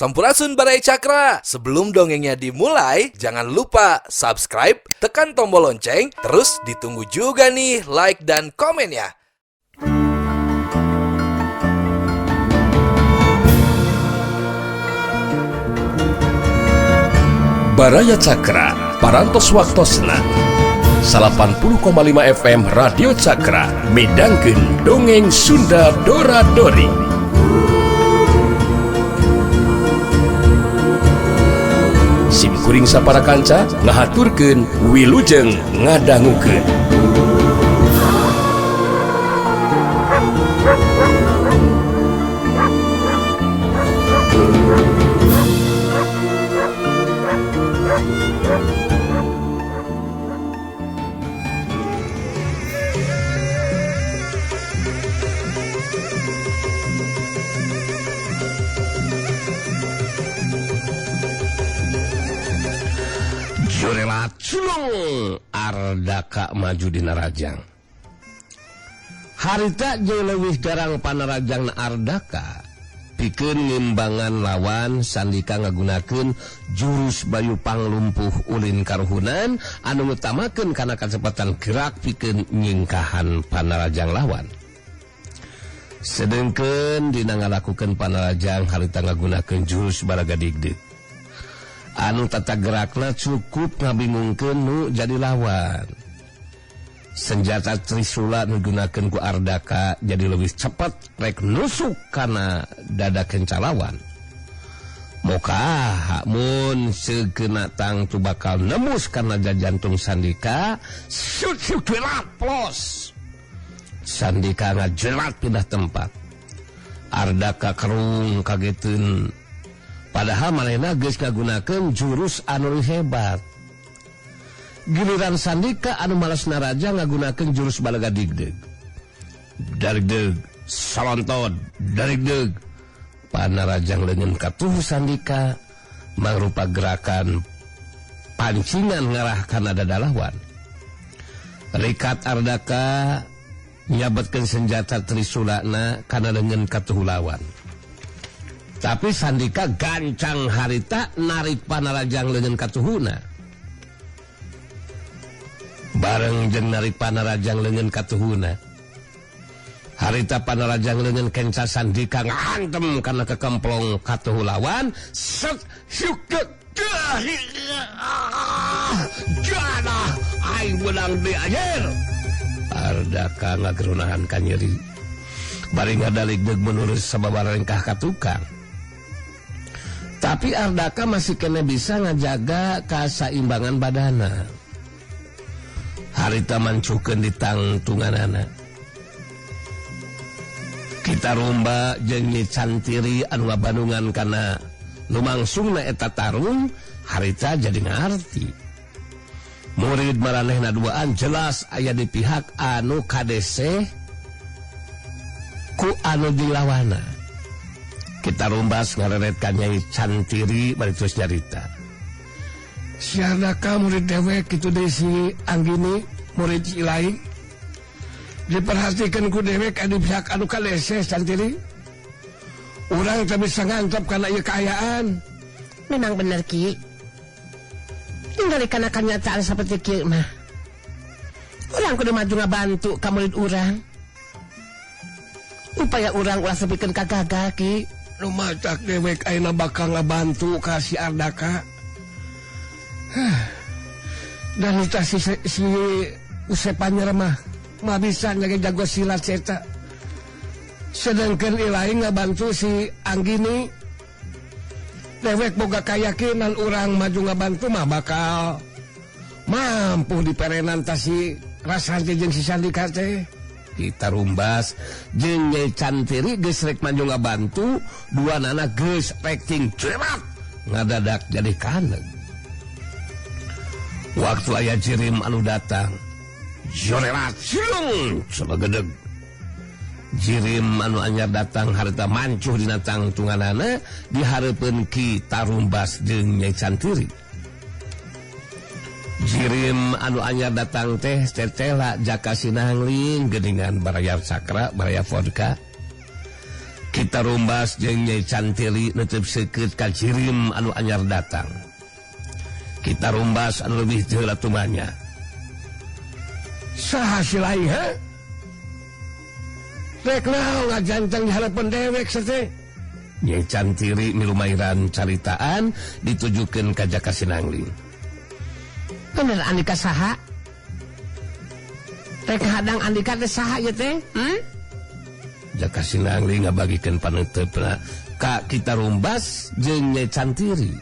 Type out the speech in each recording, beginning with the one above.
Sampurasun Barai Cakra. Sebelum dongengnya dimulai, jangan lupa subscribe, tekan tombol lonceng, terus ditunggu juga nih like dan komennya. Baraya Cakra, parantos waktosna 80,5 FM Radio Cakra, midangkeun dongeng Sunda Dora-Dori. Simkuring sapara kanca ngahaturkeun wilujeng ngadangukeun. Jorela culung Ardaka maju dina rajang. Harita jeung leuwih garang panarajang na Ardaka pikeun ngimbangan lawan sandika ngagunakeun jurus bayu panglumpuh ulin karuhunan anu ngutamakeun kana kacepatan gerak pikeun nyingkahan panarajang lawan. Sedengkeun dina ngalakukeun panarajang harita ngagunakeun jurus balaga digdeug. Anu tata gerakna cukup ngabingungkeun nu jadi lawan. Senjata Trisula nu digunakeun ku Ardaka jadi leuwih cepet rek nusuk kana dada kencalawan. Moka hakmun seukeuna tang tu bakal nembus kana jantung Sandika, syut plos. Sandika ngajelat pindah tempat. Ardaka kerung kageteun. Padahal manehna geus ngagunakeun jurus anu hebat. Giliran Sandika anu malasna raja ngagunakeun jurus balaga digdeug. Darigdeug, salontod, darigdeug. Panarajang leungeun katuh Sandika mangrupa gerakan pancingan ngarah kana dada lawan. Rikat Ardaka nyabetkeun senjata Trisulana kana leungeun katuh lawan. Tapi Sandika gancang harita narik panarajang leungeun katuhuna. Bareng jeung narik panarajang leungeun katuhuna. Harita panarajang leungeun kenca Sandika ngahantem kana kekemplong katuh lawan. Set syuk jana aing menang di ayer. Ardaka ngagerunahan ka nyeri. Bari ngadalik deug menurut sababarengkah ka tukang. Tapi Ardaka masih kena bisa ngajaga kasaimbangan badana. Harita mancukeun di tangtunganana. Kita rumba jeung Nyi Cantiri anu ngabandungan kana lumangsungna eta tarung, harita jadi ngarti. Murid maranehna duaan jelas aya di pihak anu kadese ku anu dilawana. Kita rumbas ngareretkan Nyai Cantiri bari terus nyarita. Si Ardaka murid dewek itu deh si Anggini murid si lain. Diperhatikan ku dewek adi pihak anu kadese Cantiri. Urang teu bisa ngantep kana ieu kaayaan. Memang bener Ki. Tinggal kana kenyataan seperti kieu mah. Urang kudu maju ngabantu ka murid urang. Upaya urang ulah sepikeun kagagal Ki. Lumatak dewek ayeuna bakal ngabantu ka si Ardaka. Dan itu si Usepanya mah bisa nyaga jago silat ceta. Sedangkan ilahi ngabantu si Anggini. Dewek boga kayakinan urang maju ngabantu mah bakal mampu diperenan ta si Rasante jeung si Sandika teh. Kita rumbas jeung Nyai Cantiri geus rek maju ngabantu, duanana geus rek ting cemat ngadadak jadi kaneg. Waktu aya jirim anu datang, jorelat cilung sabagedeg. Jirim anu anyar datang harita mancuh dina tangtunganana dihareupeun Ki Tarumbas jeung Nyai Cantiri. Jirim anu anyar datang teh tetela jaka sinangling geningan baraya cakra baraya vodka. Ki Kita rumbas jeung Nyai Cantiri neuteup seukeut ka cirim anu anyar datang. Kita rumbas anu leuwih teu latumanya. Saha si lain ha? Rek naon ngajanteng di harapan dewek sate? Nyai Cantiri milumairan caritaan ditujukeun ka Jaka Sinangling. Bener Andika saha? Rek hadang Andika teh saha ieu teh? Jaka Sinangling ngabagikeun panuteupna ka Kita rumbas jeung Nyai Cantiri.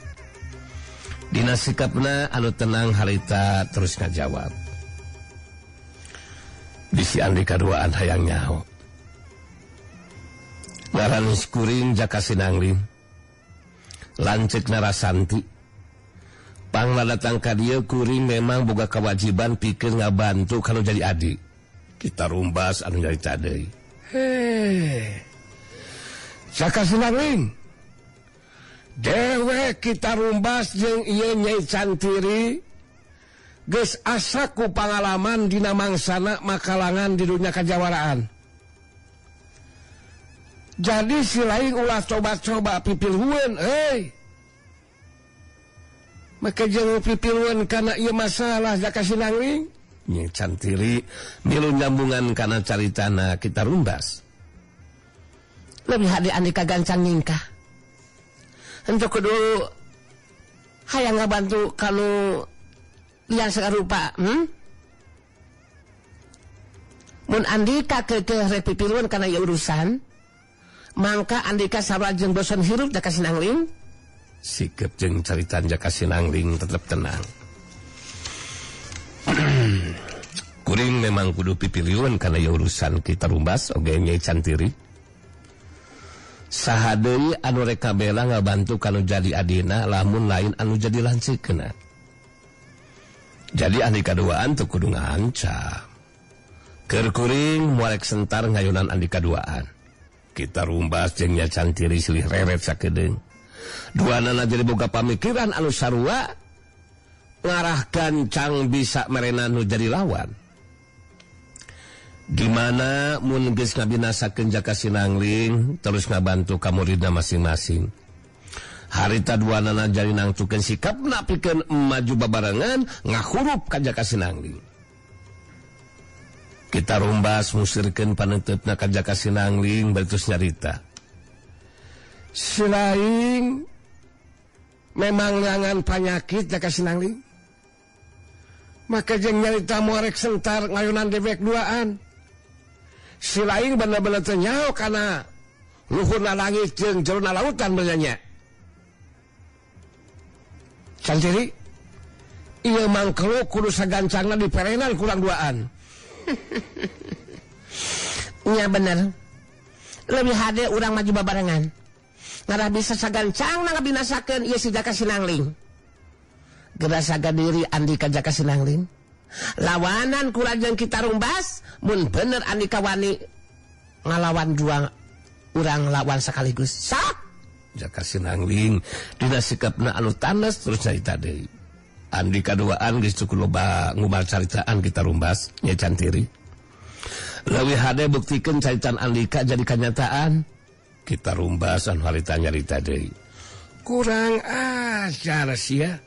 Dina sikapna anu tenang harita terus ngajawab. Bisi Andika duaan hayang nyaho. Ngaran kuring Jaka Sinangling. Lanceuk Narasanti. Pangna datang ka dieu kuring memang boga kewajiban pikeun ngabantu kalau jadi adik. Kita rumbas anu nyarita deui. Jaka Sinangling. Dewek Kita rumbas jeung ieu Nyai Cantiri geus asa ku pangalaman dina mangsana makalangan di dunia kajawaraan. Jadi si lain ulah coba-coba pipilhueun maka jeung pipilhueun kana ieu masalah Jaka Sinangling. Nyai Cantiri milu nyambungan kana caritana Kita rumbas. Lebih hade Andika gancang ningkah. Henteu kudu hayang ngabantu kanu lian sakarupa. Mun Andika keukeuh rek pipilun kana ieu urusan, mangka Andika sareng bosan hirup Jaka Sinangling. Sikep jeung caritaan Jaka Sinangling tetep tenang. Kuring memang kudu pipiliun kana ieu urusan Kita rumbas oge Nyai Cantiri. Saha deui anu rek kabela ngabantu kanu jadi adina lamun lain anu jadi lanceukna. Jadi Andika duaan teu kudu ngancam. Keur kuring moal rek sentar ngayunan Andika duaan. Kita rumbas jeung Nyai Cantiri silih reret sakedeung. Duanana jadi boga pamikiran anu sarua ngarahkan can bisa merena nu jadi lawan. Gimana mun geus ngabinasakeun Jaka Sinangling terus ngabantu ka muridna masing-masing. Harita duanana jadi nangtukeun sikapna pikeun maju babarengan ngahurup ka Jaka Sinangling. Kita rumbas musirkeun panuteupna ka Jaka Sinangling bari terus nyarita. Si lain memang ngangan panyakit Jaka Sinangling. Maka jeung nyarita moal rek sentar ngayunan dewek duaan. Si lain bener-bener ternyaho karena luhurna langit jeung jerona lautan benernya. Cantiri, iya mangkelu kudu sagancangna diperenan kurang duaan. Nya bener. Lebih hade urang maju babarengan. Ngarah bisa sagancangna ngabinasakeun ieu si Jaka Sinangling. Gerasa gadiri Andika Jaka Sinangling. Lawanan kurang Kita rumbas mun bener Andika wani ngalawan dua urang lawan sekaligus. Sak Jaka Sinangling dina sikapna anu tanes terus carita deui. Andika duaan geus cukup loba ngumal caritaan Kita rumbas Nyai Cantiri. Leuwih hade buktikeun caritaan Andika jadi kenyataan. Kita rumbas anu harita nyarita deui. Kurang ajar sia.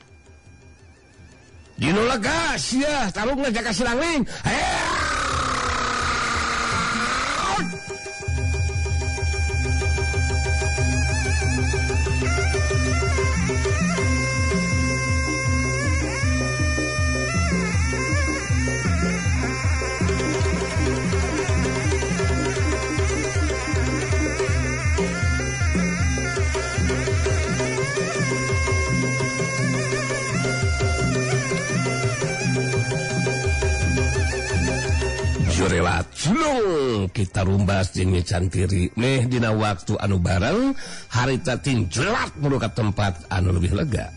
Dino lega sia tarungna Jaka Sinangling. Jurelat Julung Kita rumbas jeung Nyai Cantiri meh dina waktu anu bareng harita tinjelat menuju ka tempat anu lebih lega.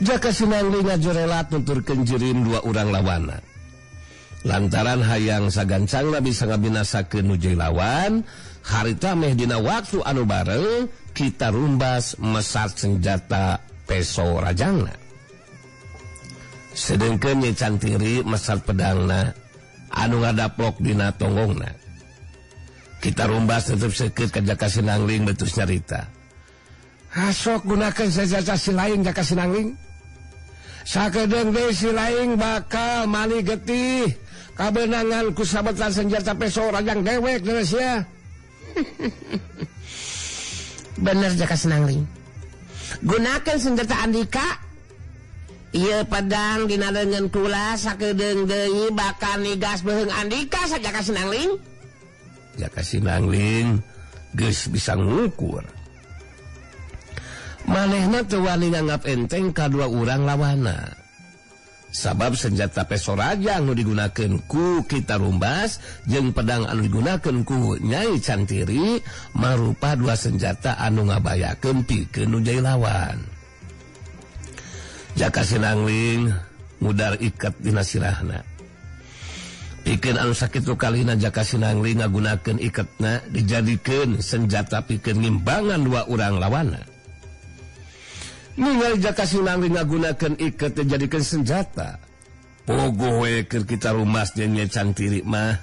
Jaka Sinangling ngajurelat nuturkeun jirim dua urang lawana. Lantaran hayang sagancangna bisa ngabinasakeun nu jadi lawan, harita meh dina waktu anu bareng Kita rumbas mesat senjata peso rajangna. Sedengkeun Nyai Cantiri mesat pedangna anu ngadaplok dina tonggongna. Kita rumbas tetap sekit ke Jaka Sinangling betus nyarita. Asok gunakan senjata si lain Jaka Sinangling. Sakedeung deui si lain bakal mali getih kabenangan ku sabetan senjata peso rajang dewek geus ya. Bener Jaka Sinangling. Gunakan senjata Andika. Ieu pedang dina leungeun kula sakedeung deui bakal nigas beuheung Andika sa Jaka Sinangling. Jaka Sinangling geus bisa ngukur. Manehna teu wani nganggap enteng kadua urang lawana. Sabab senjata peso rajang nu digunakeun ku Kita Rumbas jeung pedang anu digunakeun ku Nyai Cantiri marupa dua senjata anu ngabayakeun pikeun nu jai lawan. Jaka Sinangling ngudar iket dina sirahna. Pikeun anu sakitu kalina Jaka Sinangling ngagunakeun iketna dijadikeun senjata pikeun ngimbangan dua urang lawana. Ningali Jaka Sinangling ngagunakeun iket dijadikeun senjata. Pogo we keur Kita Rumbas jeung Nyai Cantiri mah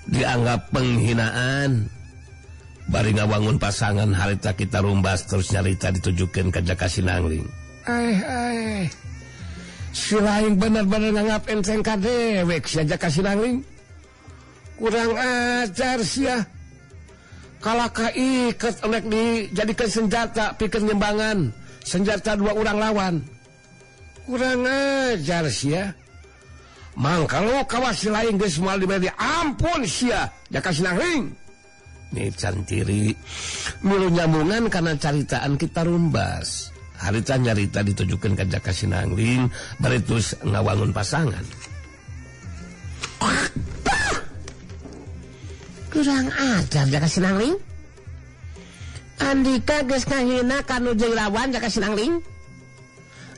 dianggap penghinaan. Bari ngawangun pasangan harita Kita Rumbas terus nyarita ditujukeun ka Jaka Sinangling. Si lain bener-bener nganggap enteng ka dewek sia Jaka Sinangling. Kurang ajar sia. Kalaka iket enek dijadikan senjata pikeun ngimbangan senjata dua urang lawan. Kurang ajar sia. Mangkalo kawas si lain geus moal diberi ampun sia Jaka Sinangling. Nyai Cantiri milu nyambungan kana caritaan Kita Rumbas. Harita nyarita ditujukan ke Jaka Sinangling baritus ngawangun pasangan. Kurang ajar Jaka Sinangling. Andika geus ngahina kanu jeung lawan Jaka Sinangling.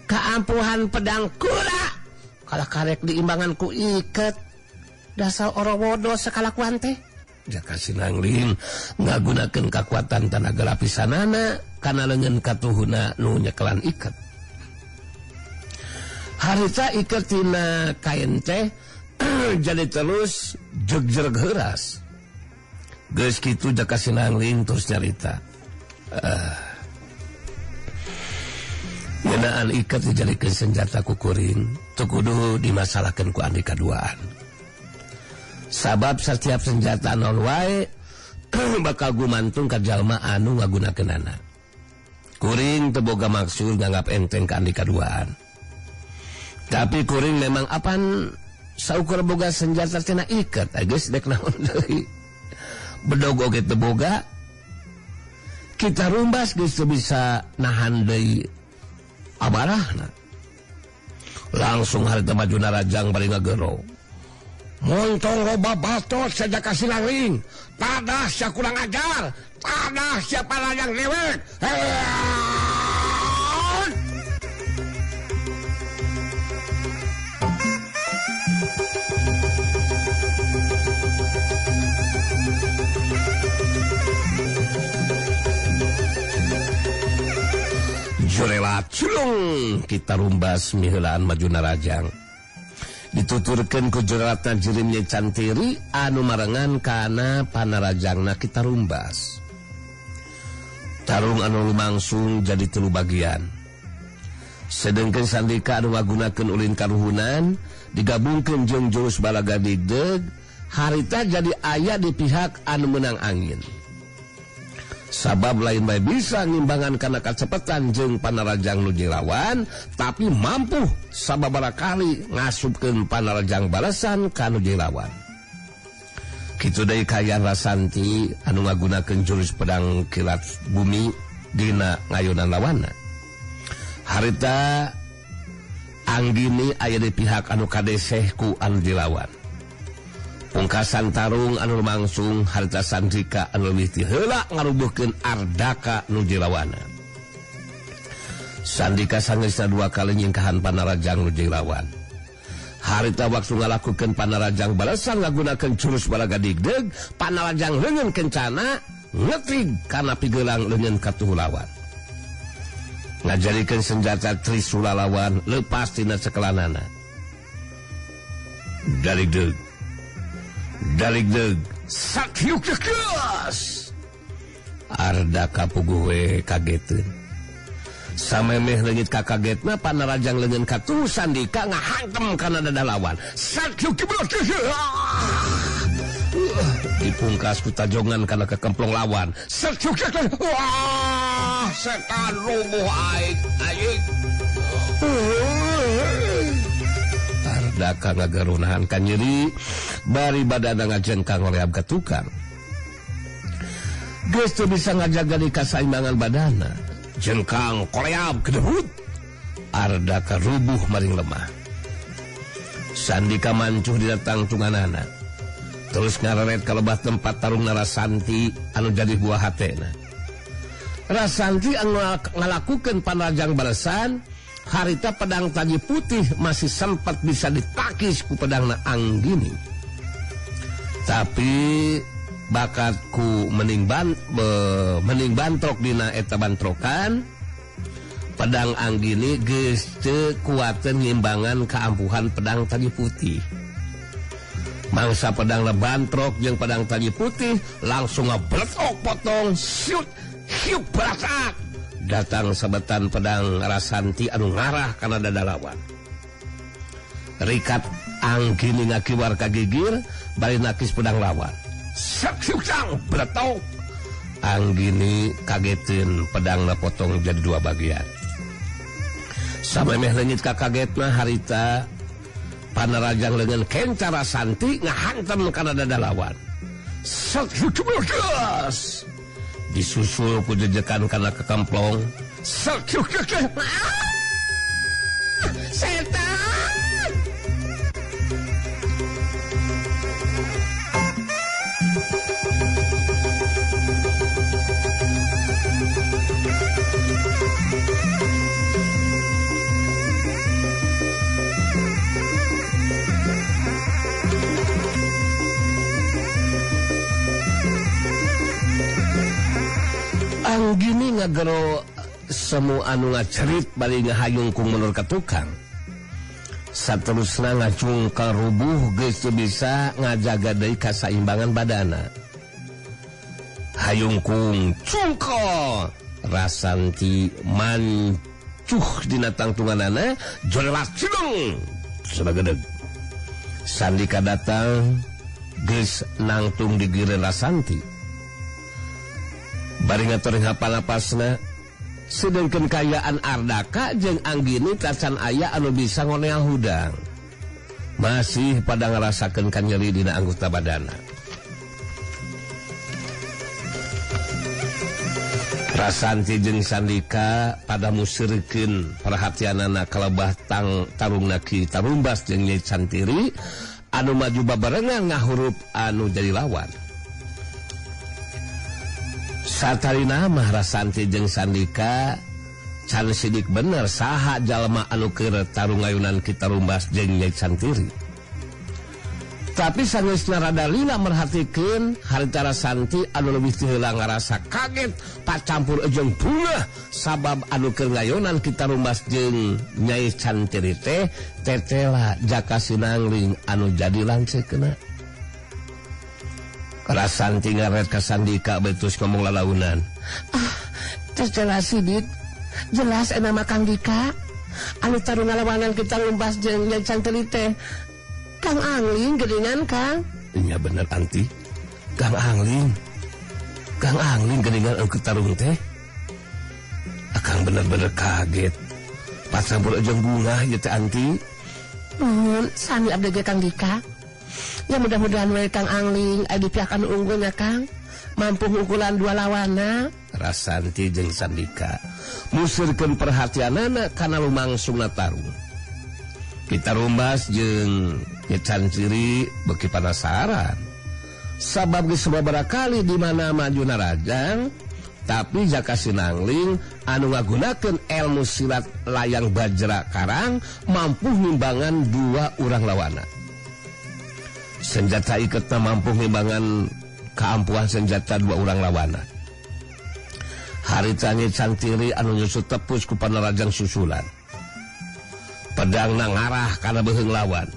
Kaampuhan pedang kula kalah karek diimbangan ku iket. Dasar orowodo sakalakuan teh. Jaka Sinangling ngagunakeun kakuatan tanaga lapisanana kana leungeun katuhuna nu nyekelan iket. Harita iket tina kain teh jadi terus jegreg heuras. Geus kitu Jaka Sinangling terus nyarita. Ngeunaan iket dijadikeun senjata ku kuring teu kudu dimasalahkeun ku Andika duaan. Sabab setiap senjata non wae bakal gumantung ka jalma anu ngagunakeunana. Kuring teu boga maksud nganggap enteng ka Andika duaan. Tapi kuring memang apan saukur boga senjata tina iket, geus dek naon deui. Bedog oge teu boga. Kita Rumbas geus teu bisa nahan deui abarahna. Langsung harita majuna rajang bari ngagero. Montong loba batot sa Jaka Sinangling. Tadah sia kurang ajar. Tadah sia palayang dewek. Jorela culung Kita Rumbas miheulaan majuna rajang. Dituturkeun ku jeratna jirim Nyai Cantiri anu marengan kana panarajangna Kita Rumbas. Tarung anu lumangsung jadi 3 bagian. Sedengkeun sandika anu ngagunakeun ulin karuhunan digabungkeun jeung jurus balaga digdeg, harita jadi aya di pihak anu meunang angin. Sabab lain bae bisa ngimbangan kana kacepetan jeung panarajang nu jilawan, tapi mampu sababaraha kali ngasupkeun panarajang balasan ka nu jilawan. Kitu deui Kayan Rasanti anu ngagunakeun jurus pedang kilat bumi dina ngayunan lawanna. Harita Anggini aya di pihak anu kadeseh ku anu jilawan. Pungkasan tarung anu lumangsung harita Sandika anu leuwih ti heula ngarubuhkeun Ardaka nu jilawana. Sandika sangeusna 2 kali nyingkahan panarajang nu jilawan. Harita waktu ngalakukeun panarajang balasan ngagunakeun jurus balaga digdeg, panarajang leungeun kencana ngetrig kana pigeulang leungeun katuh lawan. Ngajarikeun senjata Trisula lawan leupas tina cekelanana. Daligdeg sakyuk jelas Ardaka puguh kageteun samemeh leungit kakagetna panarajang leungeun katuh Sandika ngahantem kana dadalawan sakyuk jelas dipungkas ku tajongan kana kekemplong lawan sakyuk jelas wah setan rubuh aing Ardaka ngagarunahan ka nyeri bari badana ngajengkang horeab ka tukang geus teu bisa ngajaga di kasaimbangan badana jengkang koreab kedebut Ardaka rubuh maring lemah Sandika mancuh dina tangtunganana terus ngareret ka lebah tempat tarungna Rasanti anu jadi buah hatena Rasanti anu ngalakukeun panrajang balesan harita pedang Taji Putih masih sempat bisa ditakis ku pedangna Anggini tapi bakatku mending bantrok dina eta bantrokan pedang Anggini geus teu kuateun ngimbangan keampuhan pedang Taji Putih mangsa pedangna bantrok jeung pedang Taji Putih langsung ngabletok potong siut hiup berasak datang sabetan pedang Rasanti anu ngarah kana dadalawan rikat Anggini ngakiwar ka gigir bari nakis pedang lawan sakyukang beretok Anggini kageteun pedangna potong jadi dua bagian samemeh leungit ka kagetna harita panarajang leungeun kenca Rasanti ngahantem kana dadalawan sakyukang disusul ku jejekan kana kekemplong sakyukang setan Anggini ngagero semu anu ngacerit bari ngahayung ku mundur ka tukang saterusna ngacungkal rubuh geus teu bisa ngajaga deui kasaimbangan badana hayung kung cungkal Rasanti mancuh dina tangtunganana jelas cideng sabagedeg Sandika datang geus nangtung di gireun Rasanti bari ngatoring hapalapasna sedengkeun kayaan Ardaka jeung Anggini tacan aya anu bisa ngoneal hudang masih pada ngarasakeun ka nyeri dina anggota badana Rasanti jeung Sandika pada musirkeun perhatianana kalebah tarungna Ki Tarumbas jeung Nyai Cantiri anu maju babarengan ngahurup anu jadi lawan satarina mah Rasanti jeung Sandika can sidik bener saha jalma anu keur tarungayunan Ki Tarumbas jeung Nyai Cantiri tapi sageusna rada lila merhatikeun harita Rasanti anu leuwih teu heula ngarasa kaget pacampur jeung bungah sabab anu keur ngayunan Ki Tarumbas jeung Nyai Cantiri teh tetela Jaka Sinangling anu jadi lanceukna Rasanti ngaret ka Sandika betus ngomong lalaunan jelas sidit jelas nama Kang Dika anu tarung ngalawanan Ki Tarumbas jeung Nyai Cantiri teh Kang Angling geuningan Kang nya bener anti Kang Angling geuningan Ki Tarung teh akang bener-bener kaget pacampur jeung bunga ieu teh anti nuhun sami abdi ge Kang Dika ya mudah-mudahan we Kang Angling aya di pihak anu unggulnya Kang mampu ngukulan dua lawana Rasanti jeung Sandika musirkeun perhatianana kana lumangsungna tarung Ki Tarumbas jeung Nyai Cantiri beuki panasaran sabab geus sababaraha kali di mana majuna rajang tapi Jaka Sinangling anu ngagunakeun ilmu silat layang bajra karang mampu nimbangan dua urang lawana senjata iketna mampu ngimbangan keampuhan senjata dua orang lawana harita Nyai Cantiri anu nyusut tepus ku panarajang susulan pedangna ngarah kana beuheung lawan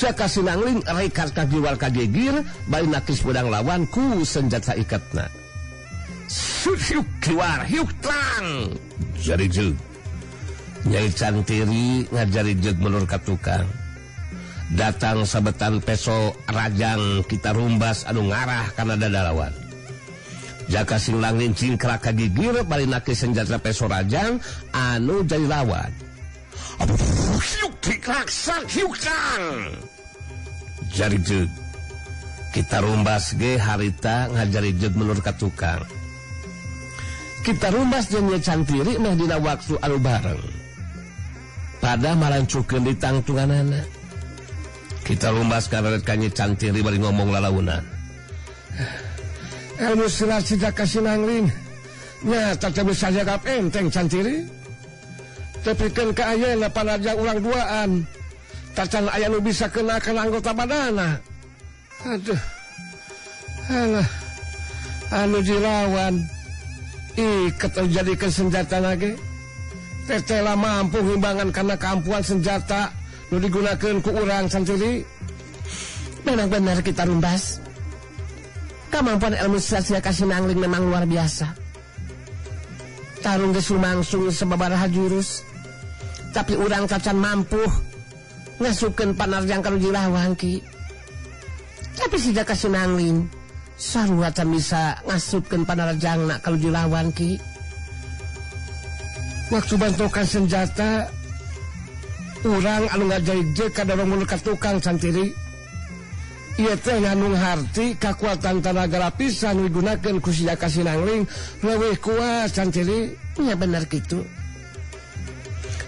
Jaka Sinangling rekat kagiwal kagegir bari nakis pedang lawan ku senjata ikatna. Syuk kiwar hiuk tang. Jari jeug. Nyai Cantiri ngajari jeug melur ka tukang. Datang sabetan peso rajang kita rumbas anu ngarah kana dadalawan. Jaka Sinangling cingkrak kagigir bari nakis senjata peso rajang anu jadi lawan. Hiuk dikraksak hiuk tang. Jari jeug. Kita rumbas ge harita ngajari jeug melur ka tukang. Kita rumbas jeung Nyai Cantiri mah dina waktu anu bareng. Pada malancukeun di tangtunganana. Kita rumbas karet ka Nyai Cantiri bari ngomong lalaunan. Ilmu silat si Jaka Sinangling nyata teu bisa jagap enteng Cantiri. Tepikeun ka ayeuna panajang urang duaan. Tacan aya nu bisa kenakeun anggota badana. Aduh. Alah. Anu dilawan iket jadikeun senjata lagi. Tetela mampu himbangan karena keampuhan senjata nu digunakeun ku urang Cantiri. Benar-benar kita rumbas. Kemampuan ilmu silat Jaka Sinangling memang luar biasa. Tarung geus lumangsung sababaraha jurus. Tapi urang cacan mampu ngasupkeun panarjang ka dilawan ki. Tapi si Jaka Sinangling sarua can bisa ngasupkeun panarjangna ka dilawan ki. Waktu bantokan senjata urang anu ngajaig-jeug ka dorong mulur ka tukang Cantiri. Ieu teh ngandung harti kakuatan tenaga lapisan nu digunakeun ku si Jaka Sinangling leuwih kuat Cantiri. Ya benar gitu.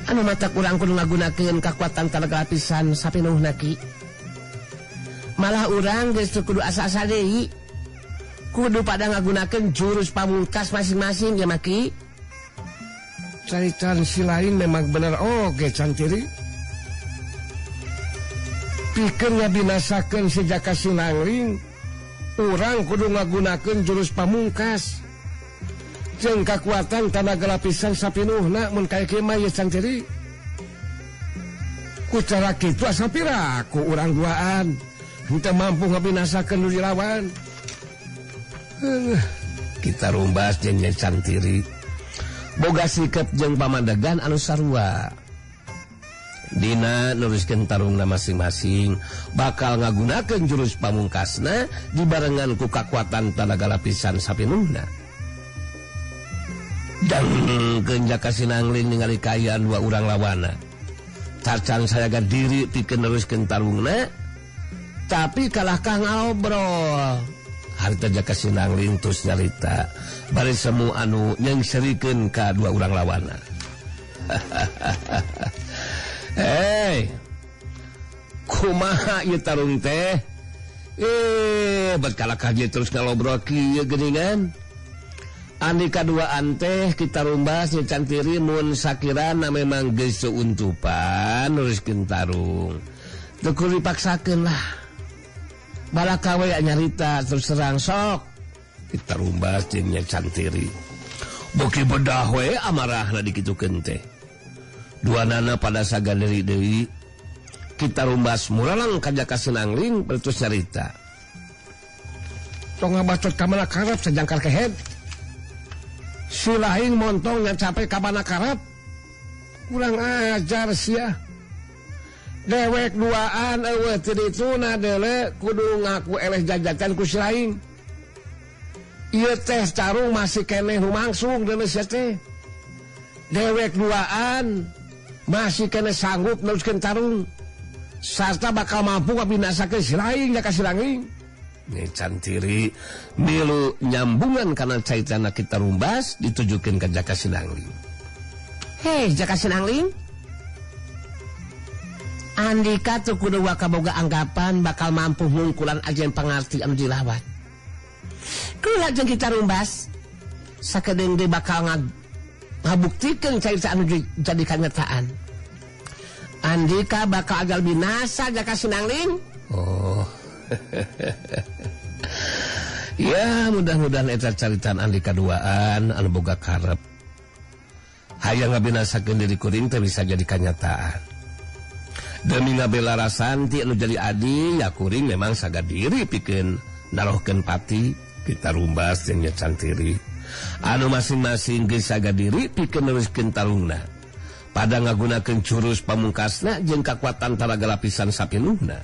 Anu matak urang kudu ngagunakeun kakuatan tenaga lapisan sapinuhna ki. Malah urang geus kudu asa-asa deui. Kudu pada ngagunakeun jurus pamungkas masing-masing ya maki. Caritan si lain memang bener oge Cantiri. Pikeun ngabinasakeun si Jaka Sinangling, urang kudu ngagunakeun jurus pamungkas. Jeung kakuatan tenaga lapisan sapinuhna mun kaya kieu mah ye Cantiri. Ku cara kitu asa piraku urang duaan henteu mampu ngabinasakeun nu dilawan. Kita rumbas jeung Nyai Cantiri boga sikep jeung pamandegan anu sarua. Dina nuliskeun tarungna masing-masing bakal ngagunakeun jurus pamungkasna dibarengan ku kakuatan tenaga lapisan sapinuhna. Dangkeun Jaka Sinangling ningali kaayaan dua urang lawana. Cacan sayaga diri pikeun neruskeun tarungna tapi kalah ka ngobrol. Harita Jaka Sinangling terus nyarita bari semu anu nyengserikeun ka dua urang lawana. Hei, kumaha ieu tarung teh? Berkala kaji terus ngalobrol kieu geuningan. Andi kaduaan teh kita rumbas Nyai Cantiri mun sakirana memang geus seuntupan nuruskeun tarung. Teu kudu dipaksakeun lah. Balaka we nyarita terus terang sok. Kita rumbas jeung Nyai Cantiri. Boki bedah we amarahna dikitukeun teh. Duanana pada sagaderi deui kita rumbas muralang ka Jaka Sinangling terus nyarita. Tong ngabacot ka mana karep sajangkar kehead. Si lain montong yang capek ka mana karep. Kurang ajar sia. Dewek duaan eueuh teu dituna deule kudu ngaku eleh jajakan ku si lain. Ieu teh carung masih keneh rumangsung deuleu sia teh. Dewek duaan masih kena sanggup neruskeun tarung sarta bakal mampu ngabinasakeun si lain Jaka Sinangling. Nyai Cantiri milu nyambungan kana caitana kita rumbas ditujukeun ka Jaka Sinangling. Hei Jaka Sinangling, andika teu kudu wakaboga anggapan bakal mampu ngungkulan ajen pangarti anu dilawat. Kumaha jeung kita rumbas sakedeung ge bakal ngabuktikeun carita anu jadi kanyataan. Andika bakal agal binasa Jaka Sinangling. Oh. Ya mudah-mudahan eta caritaan Andika duaan anu boga karep. Hayang ngabinasakeun diri kuring teh bisa jadi kanyataan. demi ngabela Rasanti anu jadi adi ya kuring memang sagad diri pikeun narohkeun pati kita rumbas jeung Nyai Cantiri anu masing-masing geus sagad diri pikeun neruskeun tarungna pada ngagunakeun jurus pamungkasna jeung kakuatan tanaga lapisan sapinuhna.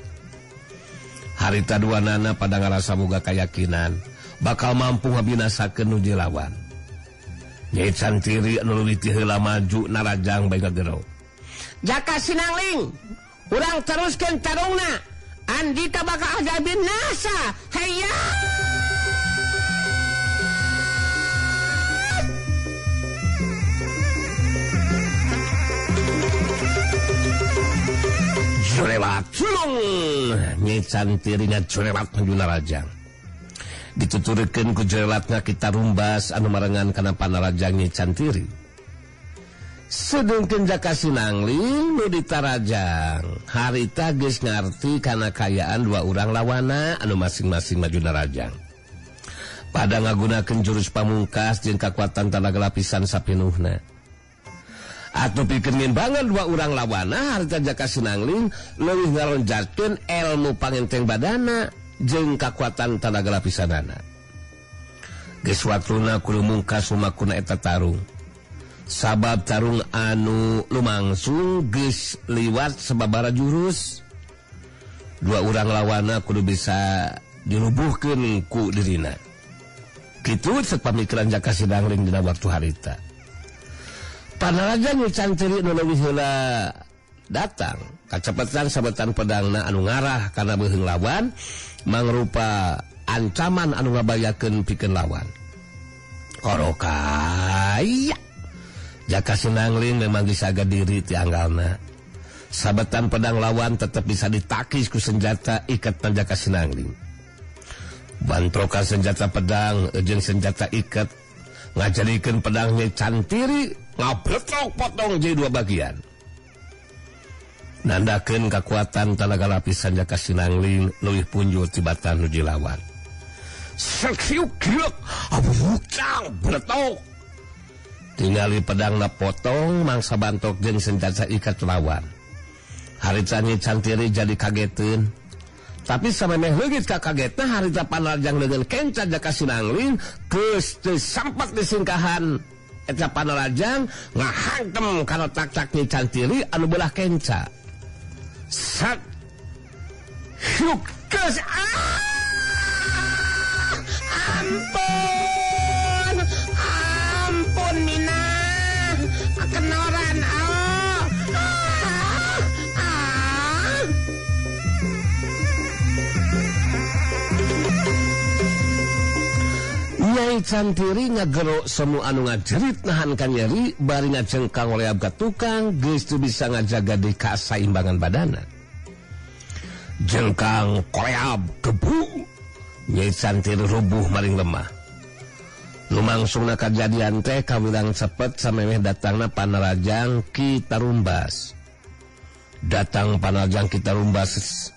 Harita duanana pada ngarasa boga kayakinan bakal mampu ngabinasakeun nu lawan. Nyai Cantiri anu leuwih ti heula maju narajang bae gagero. Jaka Sinangling, urang teruskeun tarungna. Andika bakal aja binasa. Hayya! Jorewat sulung Nyai Cantiri ngajorewat maju narajang. Dituturkeun ku jerelatna kita rumbas anu marengan kana panarajang Nyai Cantiri. Sedengkeun Jaka Sinangling nu ditarajang harita geus ngarti kana kayaan dua urang lawana anu masing-masing maju narajang. Pada ngagunakeun jurus pamungkas jeung kakuatan tanaga lapisan sapinuhna. Atuh pikeun ngimbangan dua urang lawana harita Jaka Sinangling leuwih ngalonjatkeun ilmu pangenteng badana jeung kakuatan tanaga lapisanana. Geus waktuna kudu mungkas lumakuna eta tarung. Sabab tarung anu lumangsung geus liwat sababara jurus. Dua urang lawana kudu bisa dirubuhkeun ku dirina. Kitu ceuk pamikiran Jaka Sinangling dina waktu harita. Panaraja Nyai Cantiri nu leuwih heula datang kacepatan sabetan pedangna anu ngarah kana beuheung lawan mangrupa ancaman anu ngabayakeun pikeun lawan. Korokaya Jaka Sinangling memang disaga diri ti anggalna. Sabetan pedang lawan tetap bisa ditakis ku senjata ikatan Jaka Sinangling. Bantrokan senjata pedang jeung senjata ikat ngajadikeun pedang Nyai Cantiri ngabretrok potong jadi dua bagian. Nandakeun kakuatan tanaga lapisan Jaka Sinangling leuwih punjul tibatan nuju lawan. Sakiuk kiuk abucang bretok. Tingali pedangna potong mangsa bantok jeung senjata ikat lawan. Harita Nyai Cantiri jadi kageteun. Tapi samemeh leungit ka kagetna harita panarajang leungeun kenca Jaka Sinangling geus teu sampat disingkahan. Eta panarajang ngahantem kana tak-tak Nyai Cantiri anu beulah kenca. Sat hyuk geus ampun mina kenoran Nyai Cantiri ngagero semu anu ngajerit nahan ka nyeri bari ngajengkang oleh abga tukang geus teu bisa ngajaga di kasaimbangan badana. Jengkang koleab gebu Nyai Cantiri rubuh maring lemah. Lumangsungna kajadian teh kawilang cepet samemeh datangna panarajang Ki Tarumbas. Datang panarajang Ki Tarumbas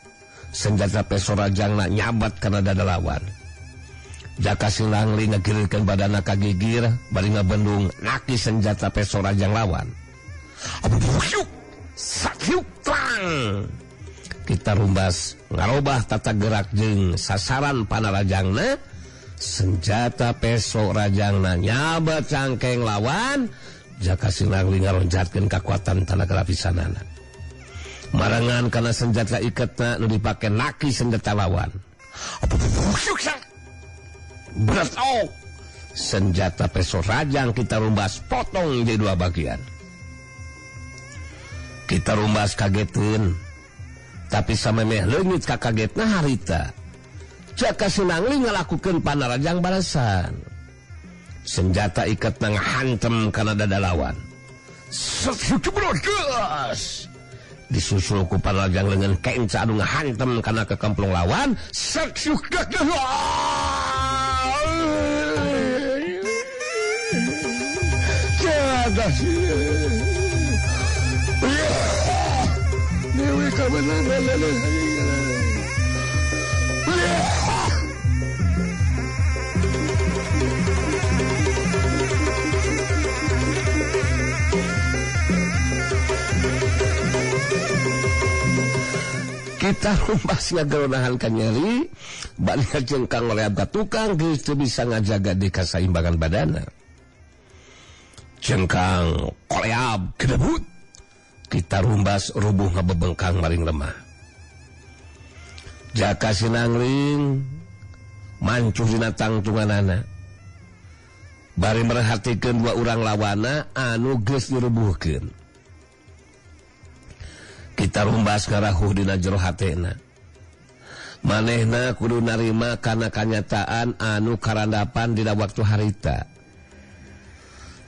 senjata peso rajangna nyabat kana dada lawan. Jaka Sinangling ngagirirkeun badana ka gigir bari ngabendung naki senjata peso rajang lawan. Abuhyuk sakyuk tang. Ki Tarumbas ngarobah tata gerak jeung sasaran panarajangna. Senjata peso rajangna nyabat cangkeng lawan. Jaka Sinangling ngalonjatkeun kakuatan tanaga lapisanana. Marangan kana senjata iketna nu dipake naki senjata lawan. Abuhyuk bretok senjata peso rajang Ki Tarumbas potong jadi dua bagian. Ki Tarumbas kageteun tapi samemeh leungit ka kagetna harita Jaka Sinangling ngalakukeun panarajang balasan. Senjata iketna ngahantem kana dada lawan. Sakjebrogas disusul ku panarajang leungeun kenca anu ngahantem kana kekemplung lawan. Sakjebrogas Dewi kemenangan kita rumbas ngageronahan ka nyeri balik jengkang oleab ka tukang geus teu bisa ngajaga di kasaimbangan badana. Jengkang oleab kedebut kita rumbas rubuh ngabebengkang maring lemah. Jaka Sinangling mancuh dina tangtunganana bari merhatikeun dua urang lawana anu geus dirubuhkeun. Kita rumbas ngarahuh dina jero hatena. Manehna kudu narima kana kanyataan anu karandapan dina waktu harita.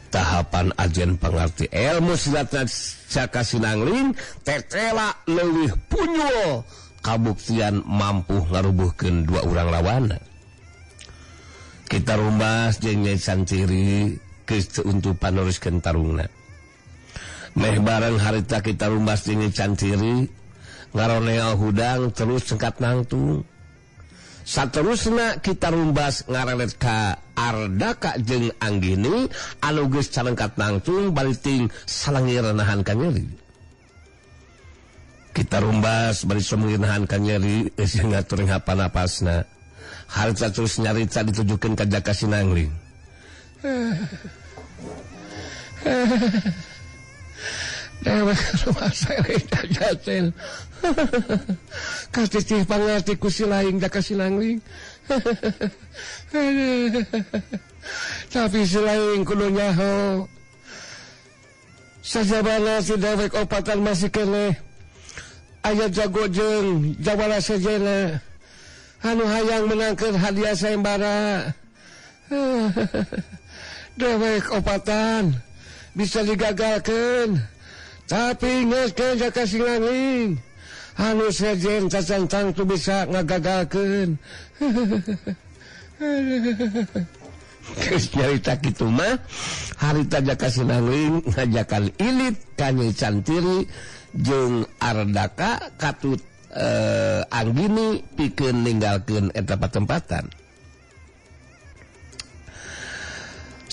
Tahapan ajen pangarti ilmu silatna Jaka Sinangling tetela leuwih punyul kabuktian mampu ngarubuhkeun dua urang lawana. Kita rumbas jeung Nyai Santiri geus teu untuk paneruskeun tarungna. Meh bareng harita kita rumbas jeung Nyai Santiri ngaroneo hudang terus sengkat nangtung. Saterusna kita rumbas ngarelet ka Ardaka jeung Anggini anu geus carengkat nangtung bari ting salangir nahan ka nyeri. Kita rumbas bari somengir nahan ka nyeri geus ngatur hapanapasna. Harita terus nyarita ditujukeun ka Jaka Sinangling. Dewa rumah saya jaten. Katitih pangarti ku si laing Jaka Sinangling. Tapi si laing kudu nyaho. Sajabana si dewek opatan masih kene. Aya jago jeung jawara sejena. Anu hayang menangkeun hadiah sayembara. Dewek opatan bisa digagalkeun. Tapi ngeskeun Jaka Sinangling anu sejen cacantang tu bisa ngagagalkeun. Geus nyarita kitu mah harita Jaka Sinangling ngajakan ilit ka Nyai Santiri jeung Ardaka katut Anggini pikeun ninggalkeun eta patempatan.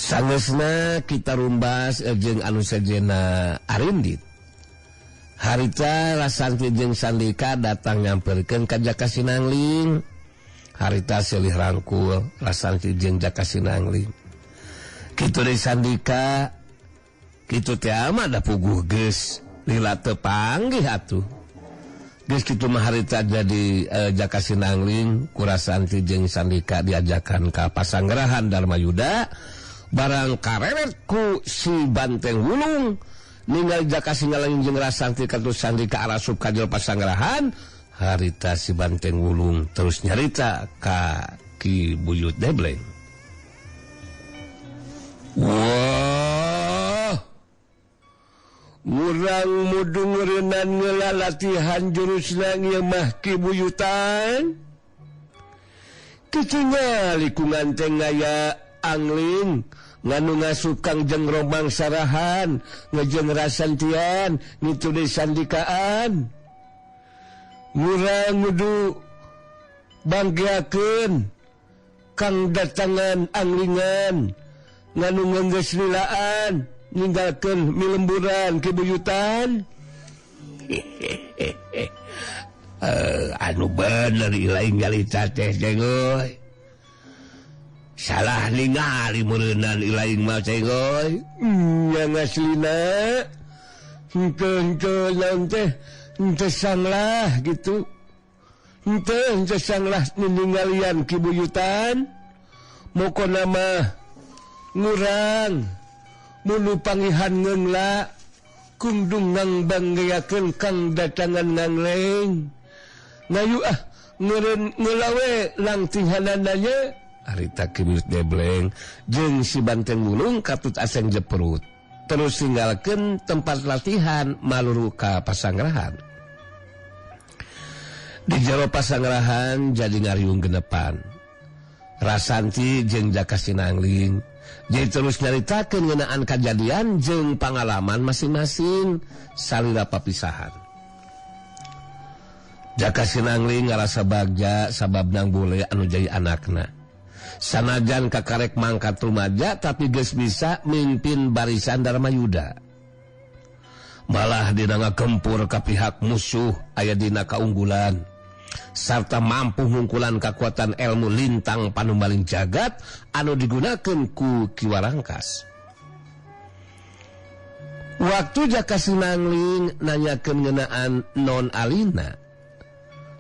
Sangeusna kita rumbas jeung anu sejena arindit. Harita Rasanti jeung Sandika datang nyamperkeun ka Jaka Sinangling. Harita silih rangkul Rasanti jeung Jaka Sinangling. Kitu deui Sandika, kitu teh mah da puguh geus lila teu panggih atuh. Geus kitu mah harita jadi Jaka Sinangling ku Rasanti jeung Sandika diajakan ka pasanggarahan Darmayuda. Barang kareret ku si Banteng Wulung ningali Jaka Sinangling jeung Rasanti katus Sandika arasup ka jero pasanggarahan. Harita si Banteng Wulung terus nyarita ka Ki Buyut Debleng. Wah, urang mudung reunan ngelalatihan jurus ieu mah Ki Buyutan. Kicingali ku nganteng aya Angling nganu ngasukang jeung Rombang Sarahan ngejeng Rasantian nitu deui Sandikaan. Murang mudu banggeakeun kang datangan Anglingan nganu ngenggeus lilaan ninggalkeun milemburan Ki Buyutan. Anu bener ilaing galita teh jengoy. Salah ningali meureunnan ilaing mah cengoy. Yang aslina henteu naon teh henteu sanglah gitu. Henteu sanglah ninggalian Ki Buyutan. Mokona mah ngurang mulu pangihan ngeungla kungdung ngang banggeakeun kang datangan Ngangleng. Ngayu ngeureun ngeulawe langtinghanananya. Harita Ki Buyut Debleng jeung si Banteng Wulung katut aseng jeperut terus tinggalkeun tempat latihan maluru ka pasanggarahan. Di jero pasanggarahan jadi ngariung genepan. Rasanti jeung Jaka Sinangling jadi terus nyaritakeun ngeunaan kajadian jeung pangalaman masing-masing salira papisahan. Jaka Sinangling ngarasa bagja sabab nang bule anu jadi anakna. Sanajan kakarek mangkat rumaja tapi geus bisa mimpin barisan Darmayuda. Malah dina ngagempur ka pihak musuh aya dina kaunggulan. sarta mampu ngungkulan kekuatan ilmu lintang panumbaling jagat anu digunakan ku Kiwarangkas. Waktu Jaka Sinangling nanyakeun ngeunaan non alina,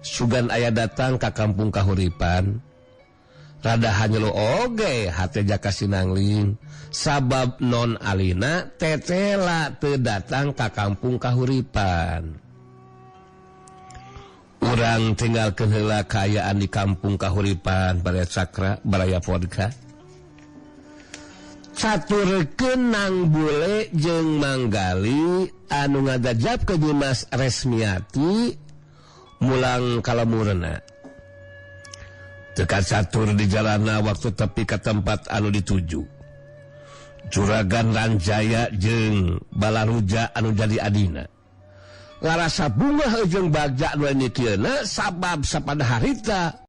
sugan aya datang ka kampung kahuripan, rada hanyelo oge hate Jaka Sinangling sabab non alina tetela teu datang ka kampung kahuripan. Urang tinggalkeun heula kaayaan di kampung kahuripan Balaya Cakra, Balaya Vodka. Caturkeun Nang Bule jeung Manggali anu ngadajab ke Dimas Resmiati mulang kalamureuna. Teka catur di jalanna waktu tepi ka tempat anu dituju. Juragan Ranjaya jeung Balaruja anu jadi adina. Ngarasa bunga jeung bagja nu nikieuna sabab sapada harita